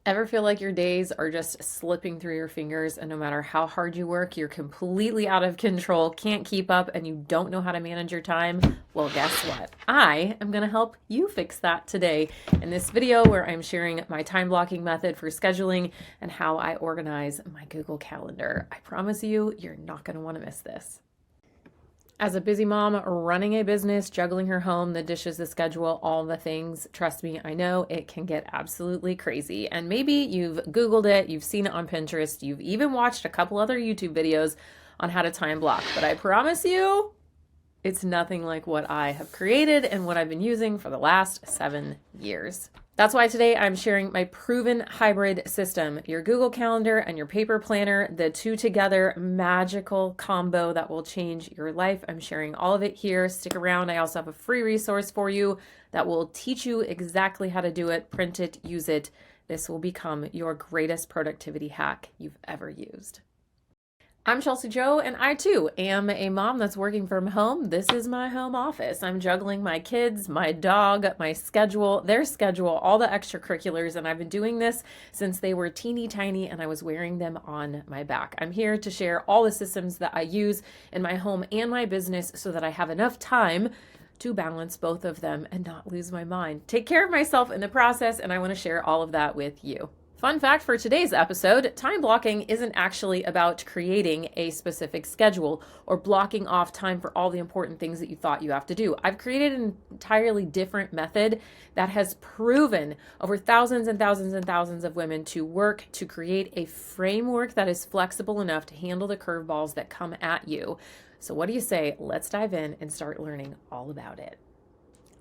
Ever feel like your days are just slipping through your fingers, and no matter how hard you work, you're completely out of control, can't keep up, and you don't know how to manage your time? Well, guess what? I am going to help you fix that today in this video where I'm sharing my time blocking method for scheduling and how I organize my Google Calendar. I promise you, you're not going to want to miss this. As a busy mom running a business, juggling her home, the dishes, the schedule, all the things, trust me, I know it can get absolutely crazy. And maybe you've Googled it, you've seen it on Pinterest, you've even watched a couple other YouTube videos on how to time block. But I promise you, it's nothing like what I have created and what I've been using for the last 7 years. That's why today I'm sharing my proven hybrid system, your Google Calendar and your paper planner, the two together magical combo that will change your life. I'm sharing all of it here. Stick around. I also have a free resource for you that will teach you exactly how to do it, print it, use it. This will become your greatest productivity hack you've ever used. I'm Chelsi Jo, and I too am a mom that's working from home. This is my home office. I'm juggling my kids, my dog, my schedule, their schedule, all the extracurriculars, and I've been doing this since they were teeny tiny and I was wearing them on my back. I'm here to share all the systems that I use in my home and my business so that I have enough time to balance both of them and not lose my mind. Take care of myself in the process, and I want to share all of that with you. Fun fact for today's episode, time blocking isn't actually about creating a specific schedule or blocking off time for all the important things that you thought you have to do. I've created an entirely different method that has proven over thousands and thousands and thousands of women to work to create a framework that is flexible enough to handle the curveballs that come at you. So what do you say? Let's dive in and start learning all about it.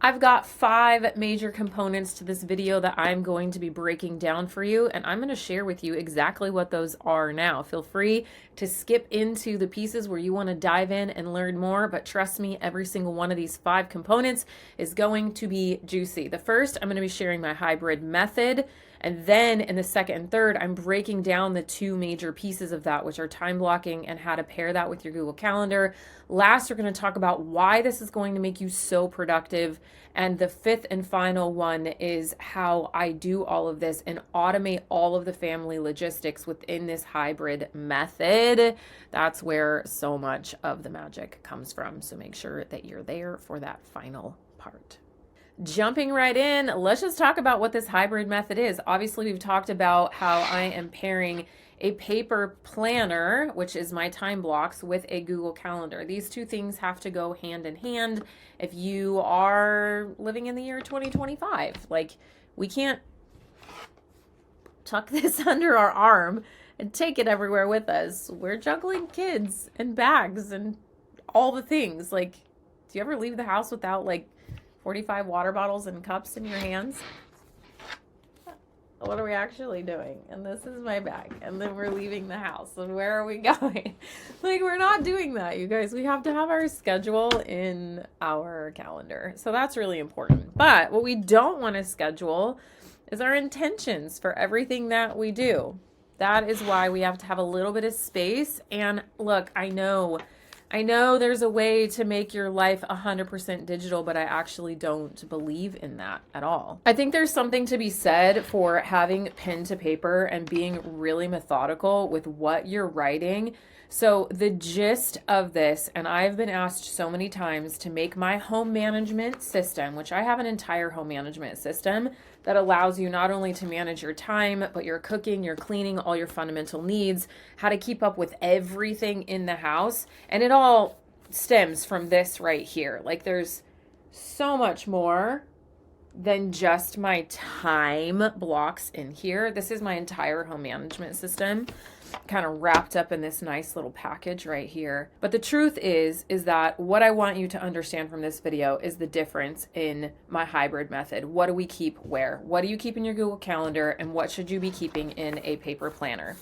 I've got 5 major components to this video that I'm going to be breaking down for you, and I'm going to share with you exactly what those are now. Feel free to skip into the pieces where you want to dive in and learn more, but trust me, every single one of these 5 components is going to be juicy. The first, I'm going to be sharing my hybrid method, and then in the second and third, I'm breaking down the 2 major pieces of that, which are time blocking and how to pair that with your Google Calendar. Last, we're going to talk about why this is going to make you so productive. And the 5th and final one is how I do all of this and automate all of the family logistics within this hybrid method. That's where so much of the magic comes from. So make sure that you're there for that final part. Jumping right in, let's just talk about what this hybrid method is. Obviously, we've talked about how I am pairing a paper planner, which is my time blocks, with a Google Calendar. These two things have to go hand in hand if you are living in the year 2025. Like, we can't tuck this under our arm and take it everywhere with us. We're juggling kids and bags and all the things. Like, do you ever leave the house without, like, 45 water bottles and cups in your hands? What are we actually doing? And this is my bag. And then we're leaving the house. And where are we going? Like, we're not doing that, you guys. We have to have our schedule in our calendar. So that's really important. But what we don't want to schedule is our intentions for everything that we do. That is why we have to have a little bit of space. And look, I know there's a way to make your life 100% digital, but I actually don't believe in that at all. I think there's something to be said for having pen to paper and being really methodical with what you're writing. So the gist of this, and I've been asked so many times to make my home management system, which I have an entire home management system that allows you not only to manage your time, but your cooking, your cleaning, all your fundamental needs, how to keep up with everything in the house. And it all stems from this right here. Like, there's so much more than just my time blocks in here. This is my entire home management system, kind of wrapped up in this nice little package right here. But the truth is that what I want you to understand from this video is the difference in my hybrid method. What do we keep where? What do you keep in your Google Calendar, and what should you be keeping in a paper planner?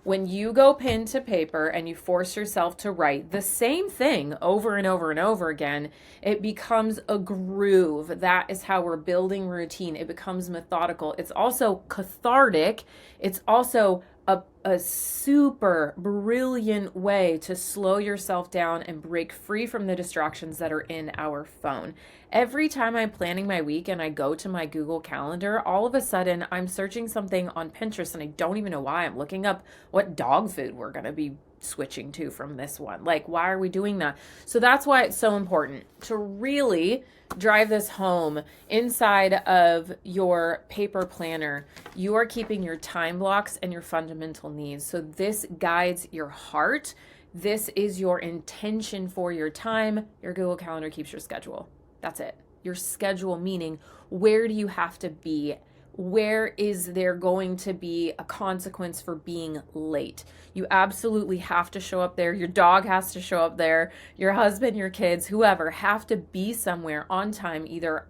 When you go pen to paper and you force yourself to write the same thing over and over and over again, it becomes a groove. That is how we're building routine. It becomes methodical. It's also cathartic. It's also a super brilliant way to slow yourself down and break free from the distractions that are in our phone. Every time I'm planning my week and I go to my Google Calendar, all of a sudden I'm searching something on Pinterest and I don't even know why. I'm looking up what dog food we're going to be switching to from this one. Like, why are we doing that? So that's why it's so important to really drive this home. Inside of your paper planner, you are keeping your time blocks and your fundamental needs. So this guides your heart. This is your intention for your time. Your Google Calendar keeps your schedule. That's it. Your schedule, meaning where do you have to be? Where is there going to be a consequence for being late? You absolutely have to show up there. Your dog has to show up there. Your husband, your kids, whoever have to be somewhere on time, either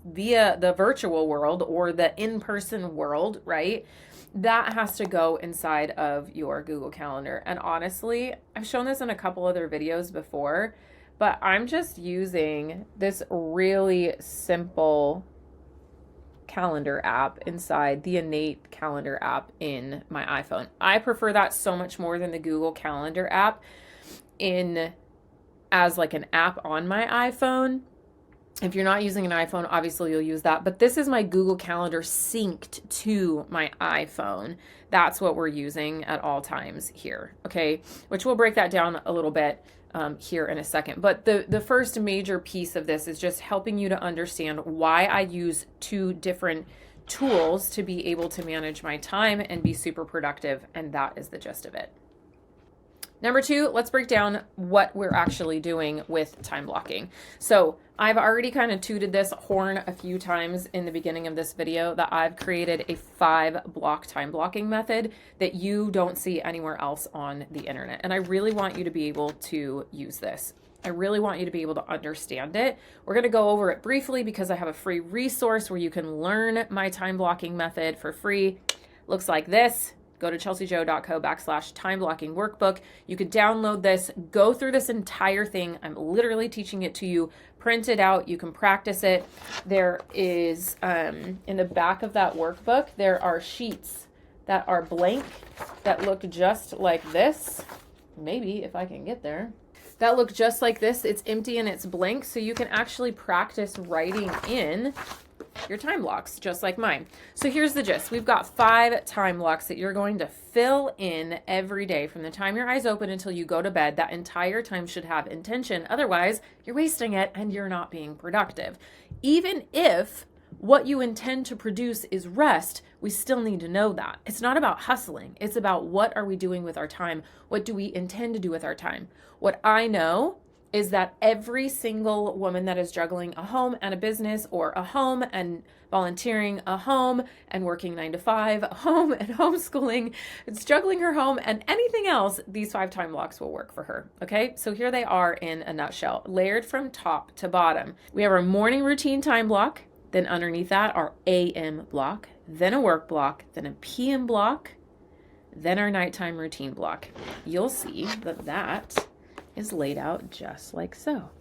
via the virtual world or the in-person world, right? That has to go inside of your Google Calendar. And honestly, I've shown this in a couple other videos before, but I'm just using this really simple calendar app inside the innate calendar app in my iPhone. I prefer that so much more than the Google Calendar app as like an app on my iPhone. If you're not using an iPhone, obviously you'll use that, but this is my Google Calendar synced to my iPhone. That's what we're using at all times here, okay? Which we'll break that down a little bit here in a second. But the first major piece of this is just helping you to understand why I use two different tools to be able to manage my time and be super productive, and that is the gist of it. Number two, let's break down what we're actually doing with time blocking. So I've already kind of tooted this horn a few times in the beginning of this video that I've created a 5-block time blocking method that you don't see anywhere else on the internet. And I really want you to be able to use this. I really want you to be able to understand it. We're going to go over it briefly because I have a free resource where you can learn my time blocking method for free. Looks like this. Go to chelsijo.co/time blocking workbook. You could download this, go through this entire thing. I'm literally teaching it to you. Print it out. You can practice it. There is, in the back of that workbook, there are sheets that are blank that look just like this. Maybe if I can get there. That look just like this. It's empty and it's blank, so you can actually practice writing in your time blocks, just like mine. So here's the gist. We've got 5 time blocks that you're going to fill in every day from the time your eyes open until you go to bed. That entire time should have intention. Otherwise, you're wasting it and you're not being productive. Even if what you intend to produce is rest, we still need to know that. It's not about hustling. It's about what are we doing with our time? What do we intend to do with our time? What I know is that every single woman that is juggling a home and a business, or a home and volunteering, a home and working 9 to 5, a home and homeschooling, it's juggling her home and anything else, these 5 time blocks will work for her. Okay, so here they are in a nutshell, layered from top to bottom. We have our morning routine time block, then underneath that our AM block, then a work block, then a PM block, then our nighttime routine block. You'll see that that is laid out just like so.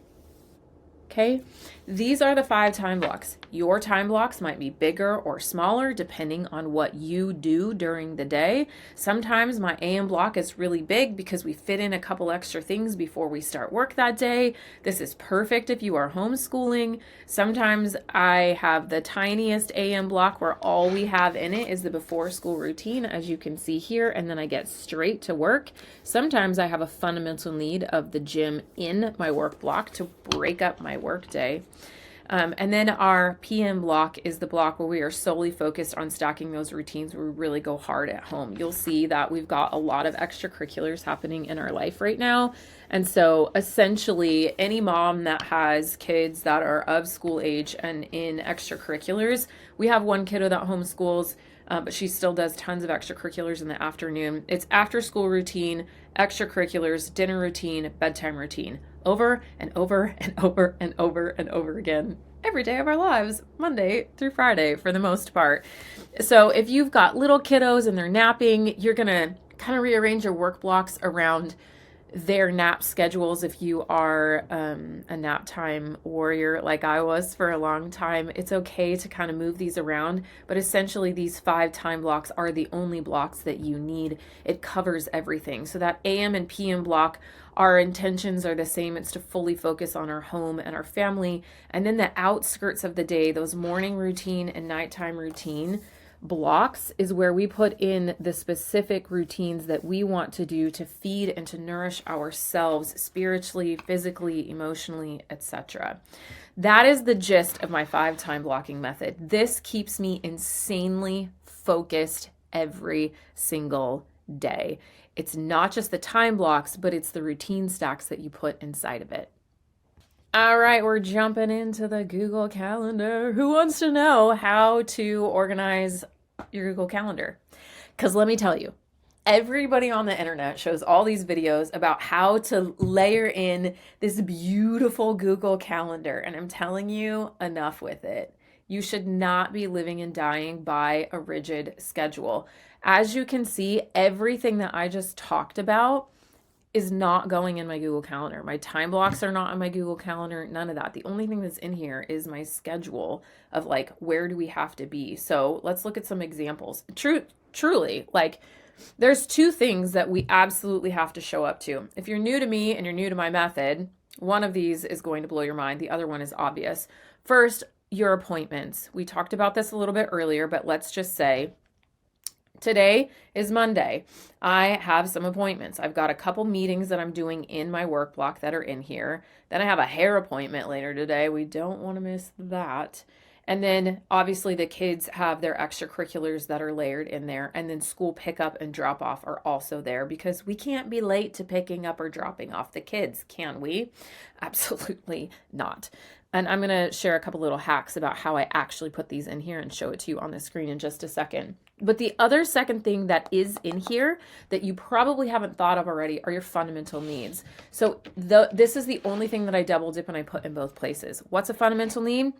Okay, these are the 5 time blocks. Your time blocks might be bigger or smaller depending on what you do during the day. Sometimes my AM block is really big because we fit in a couple extra things before we start work that day. This is perfect if you are homeschooling. Sometimes I have the tiniest AM block where all we have in it is the before school routine, as you can see here, and then I get straight to work. Sometimes I have a fundamental need of the gym in my work block to break up my work day. And then our PM block is the block where we are solely focused on stacking those routines where we really go hard at home. You'll see that we've got a lot of extracurriculars happening in our life right now. And so essentially any mom that has kids that are of school age and in extracurriculars, we have one kiddo that homeschools, but she still does tons of extracurriculars in the afternoon. It's after school routine, extracurriculars, dinner routine, bedtime routine, over and over and over and over and over again every day of our lives, Monday through Friday for the most part. So if you've got little kiddos and they're napping, you're going to kind of rearrange your work blocks around their nap schedules. If you are a nap time warrior like I was for a long time, it's okay to kind of move these around, but essentially these 5 time blocks are the only blocks that you need. It covers everything. So that AM and PM block, our intentions are the same. It's to fully focus on our home and our family. And then the outskirts of the day, those morning routine and nighttime routine blocks, is where we put in the specific routines that we want to do to feed and to nourish ourselves spiritually, physically, emotionally, etc. That is the gist of my 5 time blocking method. This keeps me insanely focused every single day. It's not just the time blocks, but it's the routine stacks that you put inside of it. All right, we're jumping into the Google Calendar. Who wants to know how to organize your Google Calendar? Because let me tell you, everybody on the internet shows all these videos about how to layer in this beautiful Google Calendar. And I'm telling you, enough with it. You should not be living and dying by a rigid schedule. As you can see, everything that I just talked about is not going in my Google Calendar. My time blocks are not in my Google Calendar, none of that. The only thing that's in here is my schedule of like, where do we have to be? So let's look at some examples. Truly, like there's 2 things that we absolutely have to show up to. If you're new to me and you're new to my method, one of these is going to blow your mind. The other one is obvious. First, your appointments. We talked about this a little bit earlier, but let's just say today is Monday. I have some appointments. I've got a couple meetings that I'm doing in my work block that are in here. Then I have a hair appointment later today. We don't want to miss that. And then obviously the kids have their extracurriculars that are layered in there. And then school pickup and drop off are also there because we can't be late to picking up or dropping off the kids, can we? Absolutely not. And I'm going to share a couple little hacks about how I actually put these in here and show it to you on the screen in just a second. But the other second thing that is in here that you probably haven't thought of already are your fundamental needs. So this is the only thing that I double dip and I put in both places. What's a fundamental need?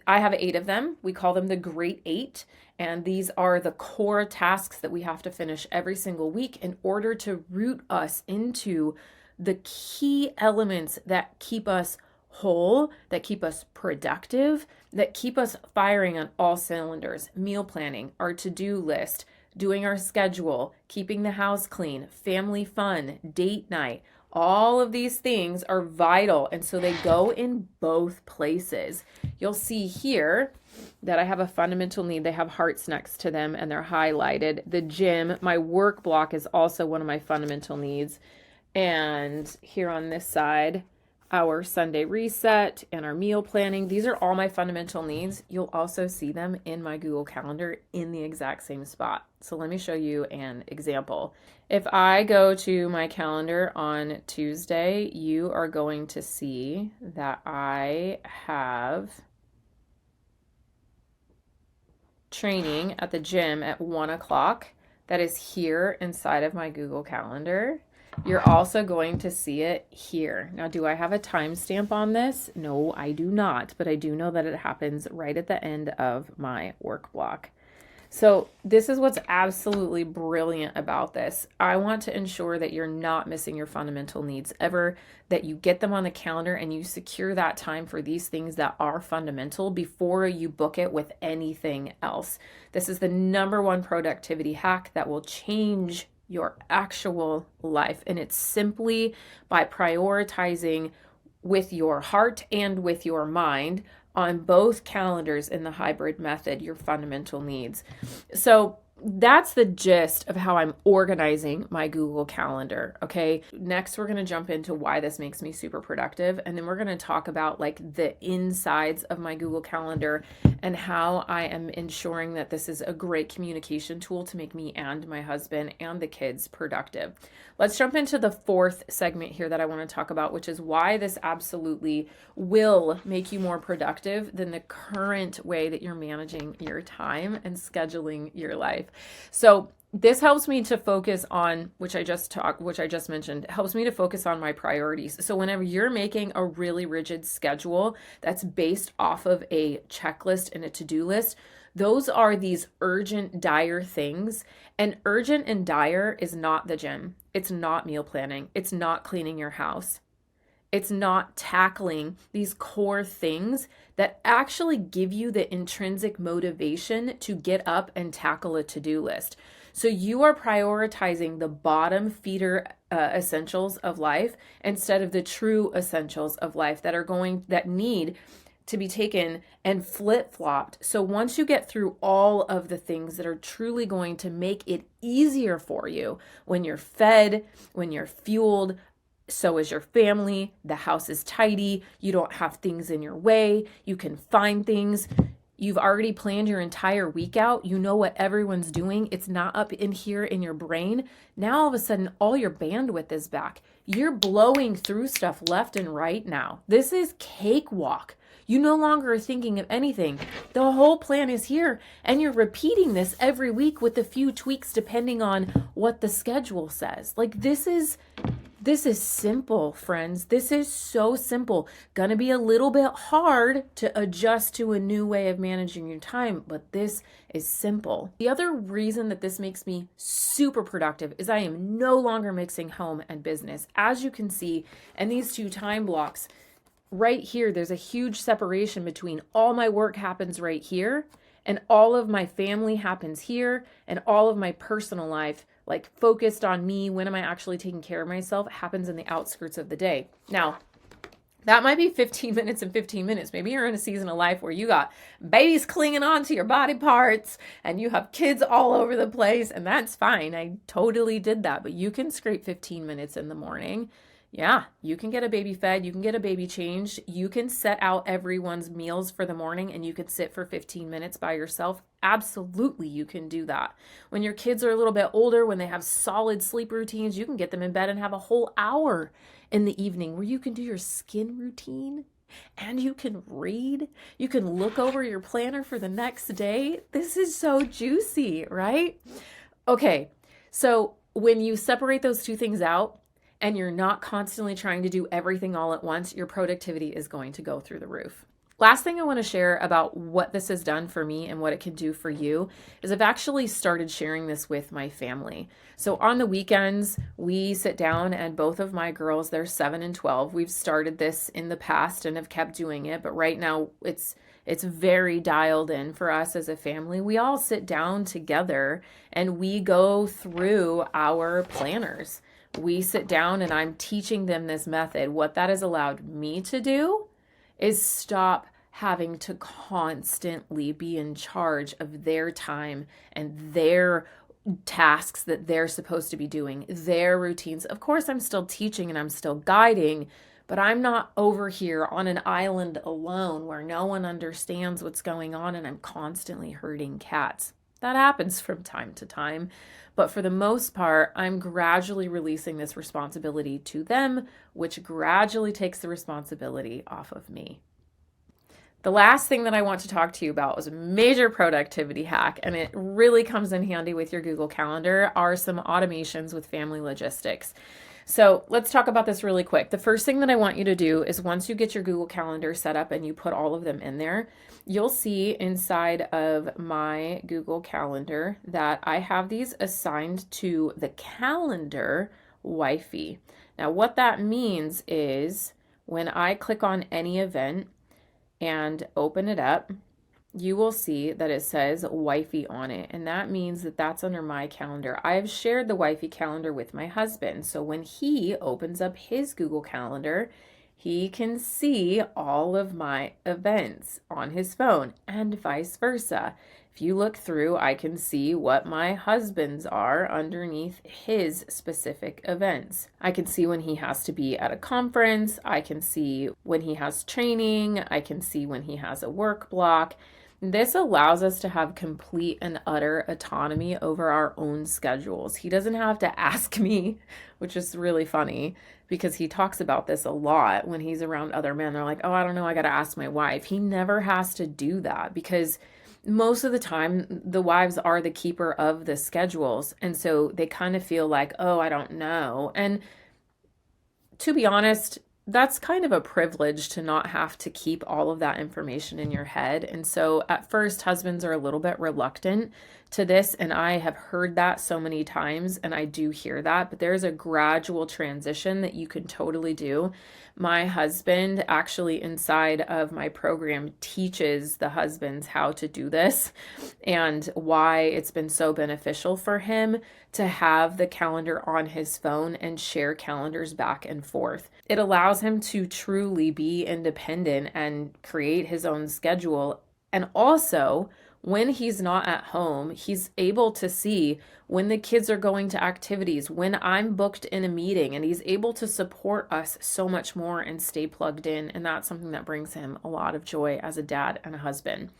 I have 8 of them. We call them the Great 8. And these are the core tasks that we have to finish every single week in order to root us into the key elements that keep us whole, that keep us productive, that keep us firing on all cylinders. Meal planning, our to-do list, doing our schedule, keeping the house clean, family fun, date night. All of these things are vital, and so they go in both places. You'll see here that I have a fundamental need. They have hearts next to them and they're highlighted. The gym, my work block, is also one of my fundamental needs. And here on this side, our Sunday reset and our meal planning. These are all my fundamental needs. You'll also see them in my Google Calendar in the exact same spot. So let me show you an example. If I go to my calendar on Tuesday, you are going to see that I have training at the gym at 1 o'clock. That is here inside of my Google Calendar. You're also going to see it here. Now, do I have a timestamp on this? No, I do not, but I do know that it happens right at the end of my work block. So this is what's absolutely brilliant about this. I want to ensure that you're not missing your fundamental needs ever, that you get them on the calendar and you secure that time for these things that are fundamental before you book it with anything else. This is the #1 productivity hack that will change your actual life. And it's simply by prioritizing with your heart and with your mind on both calendars in the hybrid method, your fundamental needs. So that's the gist of how I'm organizing my Google Calendar. Okay. Next, we're going to jump into why this makes me super productive. And then we're going to talk about like the insides of my Google Calendar and how I am ensuring that this is a great communication tool to make me and my husband and the kids productive. Let's jump into the 4th segment here that I want to talk about, which is why this absolutely will make you more productive than the current way that you're managing your time and scheduling your life. So this helps me to focus on, which I just mentioned, helps me to focus on my priorities. So whenever you're making a really rigid schedule that's based off of a checklist and a to-do list, Those are these urgent, dire things. And urgent and dire is not the gym. It's not meal planning. It's not cleaning your house. It's not tackling these core things that actually give you the intrinsic motivation to get up and tackle a to-do list. So you are prioritizing the bottom feeder essentials of life instead of the true essentials of life that need to be taken and flip-flopped. So once you get through all of the things that are truly going to make it easier for you, when you're fed, when you're fueled, so is your family, the house is tidy, you don't have things in your way, you can find things, you've already planned your entire week out, you know what everyone's doing, it's not up in here in your brain. Now all of a sudden, all your bandwidth is back. You're blowing through stuff left and right now. This is cakewalk. You no longer are thinking of anything. The whole plan is here, and you're repeating this every week with a few tweaks depending on what the schedule says. Like this is simple, friends. This is so simple. Gonna be a little bit hard to adjust to a new way of managing your time, but this is simple. The other reason that this makes me super productive is I am no longer mixing home and business. As you can see, and these two time blocks, right here, there's a huge separation between all my work happens right here and all of my family happens here and all of my personal life, like focused on me, when am I actually taking care of myself, happens in the outskirts of the day. Now, that might be 15 minutes and 15 minutes. Maybe you're in a season of life where you got babies clinging on to your body parts and you have kids all over the place, and that's fine. I totally did that, but you can scrape 15 minutes in the morning. Yeah, you can get a baby fed, you can get a baby changed, you can set out everyone's meals for the morning and you can sit for 15 minutes by yourself. Absolutely, you can do that. When your kids are a little bit older, when they have solid sleep routines, you can get them in bed and have a whole hour in the evening where you can do your skin routine and you can read. You can look over your planner for the next day. This is so juicy, right? Okay, so when you separate those two things out, and you're not constantly trying to do everything all at once, your productivity is going to go through the roof. Last thing I want to share about what this has done for me and what it can do for you is I've actually started sharing this with my family. So on the weekends, we sit down and both of my girls, they're 7 and 12. We've started this in the past and have kept doing it, but right now it's very dialed in for us as a family. We all sit down together and we go through our planners. We sit down and I'm teaching them this method. What that has allowed me to do is stop having to constantly be in charge of their time and their tasks that they're supposed to be doing, their routines. Of course, I'm still teaching and I'm still guiding, but I'm not over here on an island alone where no one understands what's going on and I'm constantly herding cats. That happens from time to time. But for the most part, I'm gradually releasing this responsibility to them, which gradually takes the responsibility off of me. The last thing that I want to talk to you about was a major productivity hack, and it really comes in handy with your Google Calendar, are some automations with family logistics. So let's talk about this really quick. The first thing that I want you to do is once you get your Google Calendar set up and you put all of them in there, you'll see inside of my Google Calendar that I have these assigned to the calendar wifey. Now what that means is when I click on any event and open it up, you will see that it says wifey on it, and that means that that's under my calendar. I've shared the wifey calendar with my husband, so when he opens up his Google Calendar, he can see all of my events on his phone and vice versa. If you look through, I can see what my husband's are underneath his specific events. I can see when he has to be at a conference. I can see when he has training. I can see when he has a work block. This allows us to have complete and utter autonomy over our own schedules. He doesn't have to ask me, which is really funny because he talks about this a lot when he's around other men. They're like, oh, I don't know, I got to ask my wife. He never has to do that because most of the time the wives are the keeper of the schedules. And so they kind of feel like, oh, I don't know. And to be honest, that's kind of a privilege to not have to keep all of that information in your head. And so at first, husbands are a little bit reluctant to this, and I have heard that so many times, and I do hear that, but there's a gradual transition that you can totally do. My husband actually inside of my program teaches the husbands how to do this and why it's been so beneficial for him to have the calendar on his phone and share calendars back and forth. It allows him to truly be independent and create his own schedule. And also, when he's not at home, he's able to see when the kids are going to activities, when I'm booked in a meeting, and he's able to support us so much more and stay plugged in. And that's something that brings him a lot of joy as a dad and a husband.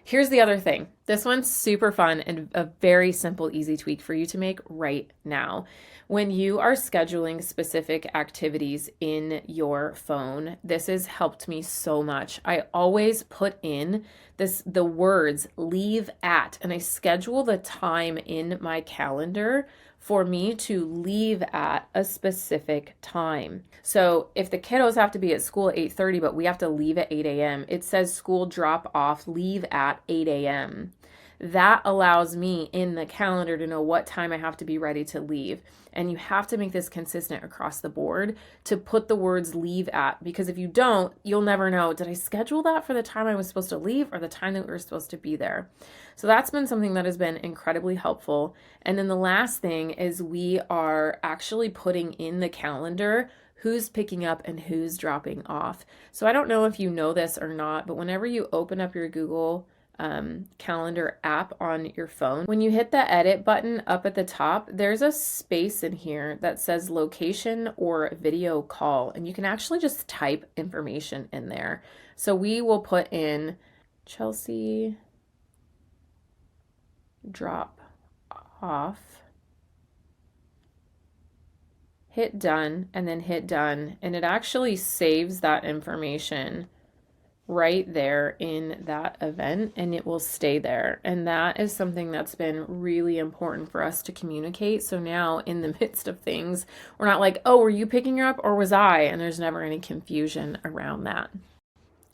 Here's the other thing. This one's super fun and a very simple, easy tweak for you to make right now. When you are scheduling specific activities in your phone, this has helped me so much. I always put in the words leave at, and I schedule the time in my calendar for me to leave at a specific time. So if the kiddos have to be at school at 8:30, but we have to leave at 8 a.m., it says school drop off, leave at 8 a.m. That allows me in the calendar to know what time I have to be ready to leave. And you have to make this consistent across the board to put the words leave at, because if you don't, you'll never know, did I schedule that for the time I was supposed to leave or the time that we were supposed to be there? So that's been something that has been incredibly helpful. And then the last thing is we are actually putting in the calendar who's picking up and who's dropping off. So I don't know if you know this or not, but whenever you open up your Google calendar app on your phone, when you hit the edit button up at the top, there's a space in here that says location or video call, and you can actually just type information in there. So we will put in Chelsea drop off, hit done, and then hit done, and it actually saves that information right there in that event, and it will stay there. And that is something that's been really important for us to communicate. So now in the midst of things, we're not like, oh, were you picking her up or was I? And there's never any confusion around that.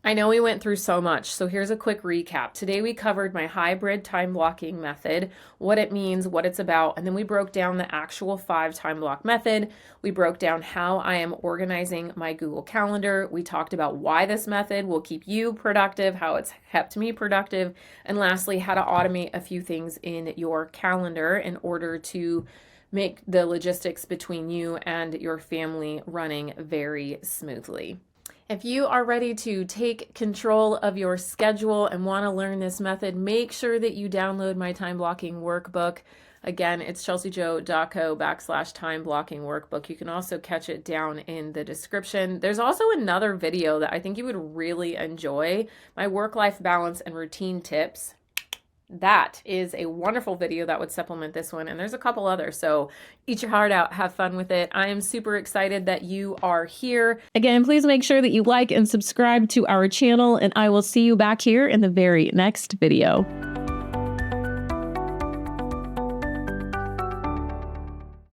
I know we went through so much, so here's a quick recap. Today we covered my hybrid time blocking method, what it means, what it's about, and then we broke down the actual 5 time block method. We broke down how I am organizing my Google Calendar. We talked about why this method will keep you productive, how it's kept me productive, and lastly, how to automate a few things in your calendar in order to make the logistics between you and your family running very smoothly. If you are ready to take control of your schedule and want to learn this method, make sure that you download my time blocking workbook. Again, it's chelseajo.co/time blocking workbook. You can also catch it down in the description. There's also another video that I think you would really enjoy, my work-life balance and routine tips. That is a wonderful video that would supplement this one, and there's a couple others, so eat your heart out, have fun with it. I am super excited that you are here. Again, please make sure that you like and subscribe to our channel, and I will see you back here in the very next video.